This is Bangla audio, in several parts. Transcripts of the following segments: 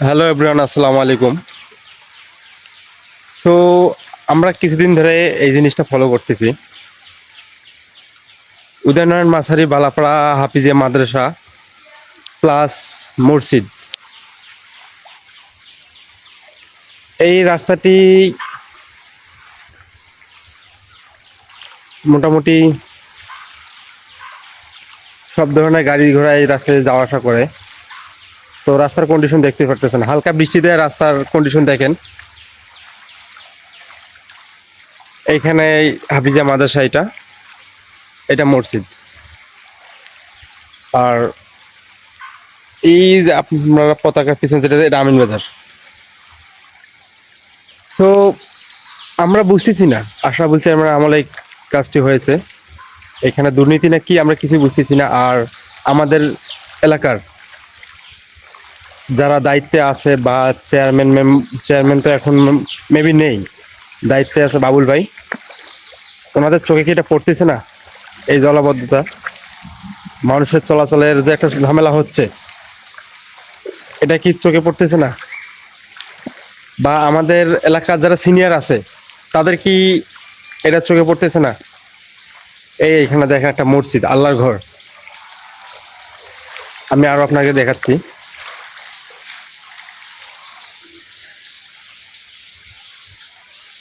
হ্যালো এভরিওয়ান, আসসালামু আলাইকুম। সো আমরা কিছুদিন ধরে এই জিনিসটা ফলো করতেছি। উদয়নারায়ণ মাঝারি বালাপাড়া হাফিজিয়া মাদ্রাসা প্লাস মসজিদ, এই রাস্তাটি মোটামুটি সব ধরনের গাড়ি ঘোড়া এই রাস্তায় যাওয়া আসা করে। তো রাস্তার কন্ডিশন দেখতে পারতেছেন, হালকা বৃষ্টিতে রাস্তার কন্ডিশন দেখেন। এইখানে হাফিজিয়া মাদ্রাসা, এটা এটা মসজিদ। আর এই যে আপনারা পতাকার পিছনে যেটা, এটা আমিন বাজার। সো আমরা বুঝতেছি না, আশা বলছি আমরা আমলে এই কাজটি হয়েছে। এখানে দুর্নীতি না কি আমরা কিছু বুঝতেছি না। আর আমাদের এলাকার যারা দায়িত্বে আছে বা চেয়ারম্যান তো এখন মেবি নেই, দায়িত্বে আছে বাবুল ভাই, ওনাদের চোখে কি এটা পড়তেছে না? এই জলাবদ্ধতা, মানুষের চলাচলের যে একটা ঝামেলা হচ্ছে, এটা কি চোখে পড়তেছে না? বা আমাদের এলাকার যারা সিনিয়র আছে তাদের কি এটা চোখে পড়তেছে না? এখানে দেখেন একটা মসজিদ, আল্লাহর ঘর। আমি আরো আপনাকে দেখাচ্ছি।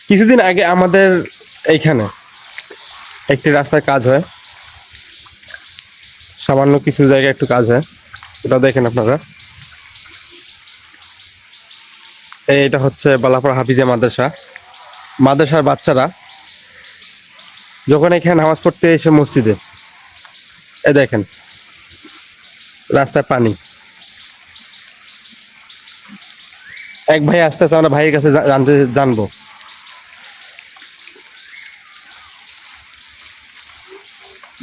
কিছুদিন আগে আমাদের এইখানে একটি রাস্তায় কাজ হয়, সামান্য কিছু জায়গায় একটু কাজ হয়, ওটা দেখেন আপনারা। এটা হচ্ছে বালাপাড়া হাফিজিয়া মাদ্রাসা। মাদ্রাসার বাচ্চারা যখন এখানে নামাজ পড়তে এসে মসজিদে, এ দেখেন রাস্তায় পানি। এক ভাই আসতেছে, আমরা ভাইয়ের কাছে জানবো।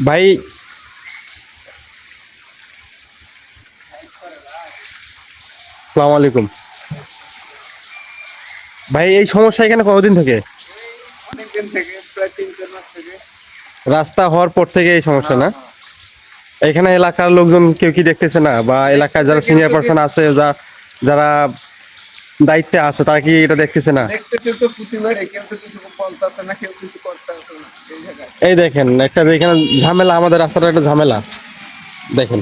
ভাই, আসসালামু আলাইকুম। ভাই, এই সমস্যা এখানে কতদিন থেকে? অনেকদিন থেকে, প্রায় 3-4 মাস থেকে। রাস্তা হওয়ার পর থেকে এই সমস্যা না? এখানে এলাকার লোকজন কেউ কি দেখতেছে না, বা এলাকায় যারা কেউ সিনিয়র তো পার্সন আছে, যারা দায়িত্বে আছে, তারা কি এটা দেখতেছে না? দেখতেছে তো প্রতিবারে, কেউ তো কিছু বলতেছে না, কেউ কিছু করতেছে না এই জায়গায়। এই দেখেন একটা এখানে ঝামেলা, আমাদের রাস্তাটা একটা ঝামেলা দেখেন।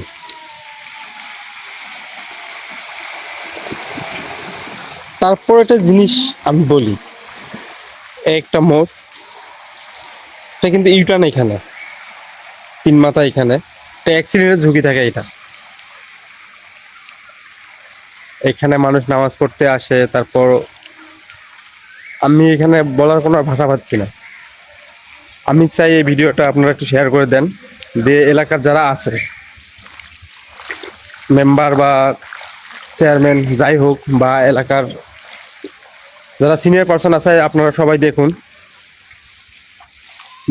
তারপর একটা জিনিস আমি বলি, একটা মোড়, এটা কিন্তু ইউটার্ন, এখানে তিন মাথা, এখানে একটা অ্যাক্সিডেন্টের ঝুঁকি থাকে। এটা এখানে মানুষ নামাজ পড়তে আসে, তারপর আমি এখানে বলার কোনো ভাষা পাচ্ছি না। আমি চাই এই ভিডিওটা আপনারা একটু শেয়ার করে দেন, দিয়ে এলাকার যারা আছে, মেম্বার বা চেয়ারম্যান যাই হোক, বা এলাকার যারা সিনিয়র পার্সন আছে, আপনারা সবাই দেখুন,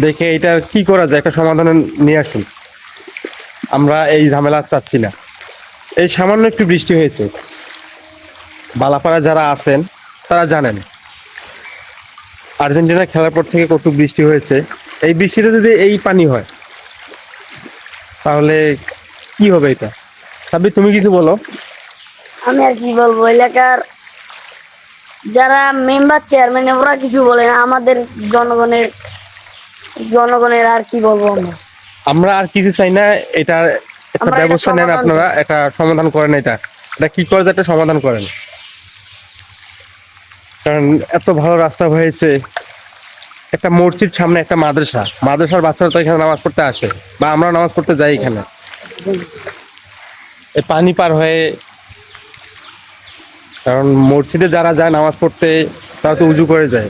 দেখে এটা কি করা যায় একটা সমাধান নিয়ে আসুন। আমরা এই ঝামেলা চাচ্ছি না। এই সামান্য একটু বৃষ্টি হয়েছে, বালাপাড়া যারা আছেন তারা জানেন আর্জেন্টিনা খেলার পর থেকে কত বৃষ্টি হয়েছে। এই বৃষ্টিতে যদি এই পানি হয় তাহলে কি হবে এটা? সাব্বির, তুমি কিছু বলো। আমি আর কি বলবো, এলাকার যারা মেম্বার চেয়ারম্যান ওরা কিছু বলে না, আমাদের জনগণের জনগণের আর কি বলবো আমরা। আমরা আর কিছু চাই না, এটা একটা আমরা এটা ব্যবস্থা নেন, সমাধান আপনারা চাই। একটা সমাধান করেন। এটা এটা কি করে একটা সমাধান করেন, কারণ এত ভালো রাস্তা হয়েছে, একটা মসজিদ সামনে, একটা মাদ্রাসা, মাদ্রাসার বাচ্চারা তো এখানে নামাজ পড়তে আসে, বা আমরা নামাজ পড়তে যাই এখানে। এই পানি পার হয়ে, কারণ মসজিদে যারা যায় নামাজ পড়তে, তারা তো উজু করে যায়।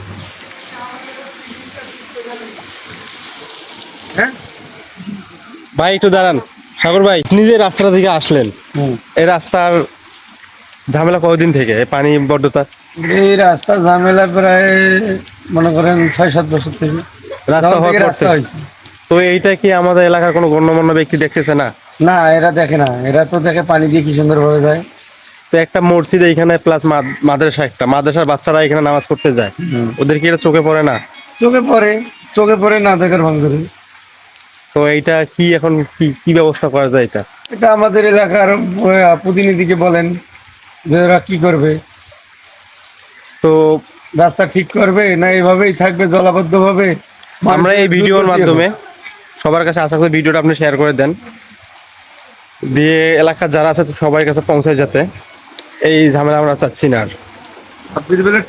হ্যাঁ, ভাই একটু দাঁড়ান। সাগর ভাই, আপনি যে রাস্তাটা থেকে আসলেন, এই রাস্তার ঝামেলা কতদিন থেকে, এই পানি বড্ডতা? এই রাস্তা ঝামেলা প্রায় মনে করেন 6-7 বছর থেকে। রাস্তা যখন হওয়ার থেকে পর রাস্তা থেকে? হয়েছে। তো এইটা কি আমাদের এলাকার কোনো গণ্যমান্য ব্যক্তি দেখতেছে না? না, এরা দেখে না, এরা তো দেখে পানি দিয়ে কি সুন্দর ভাবে যায়। তো একটা মসজিদ এইখানে প্লাস মাদ্রাসা, একটা মাদ্রাসার বাচ্চারা এখানে নামাজ পড়তে যায়, ওদের কি এটা চোখে পড়ে না? চোখে পড়ে, চোখে পড়ে না দেখার ভান করে। তো এইটা কি এখন কি কি ব্যবস্থা করা যায় এটা? এটা আমাদের এলাকার প্রতিনিধিকে বলেন। যে ওরা কি করবে, তো রাস্তা ঠিক করবে না এইভাবেই থাকবে জলাবদ্ধ ভাবে। আমরা এই ভিডিওর মাধ্যমে সবার কাছে আশা করি ভিডিওটা আপনি শেয়ার করে দেন, দিয়ে এলাকার যারা আছে সবার কাছে পৌঁছায়, যাতে এই ঝামেলা আমরা চাচ্ছি না আর। আপনি বলে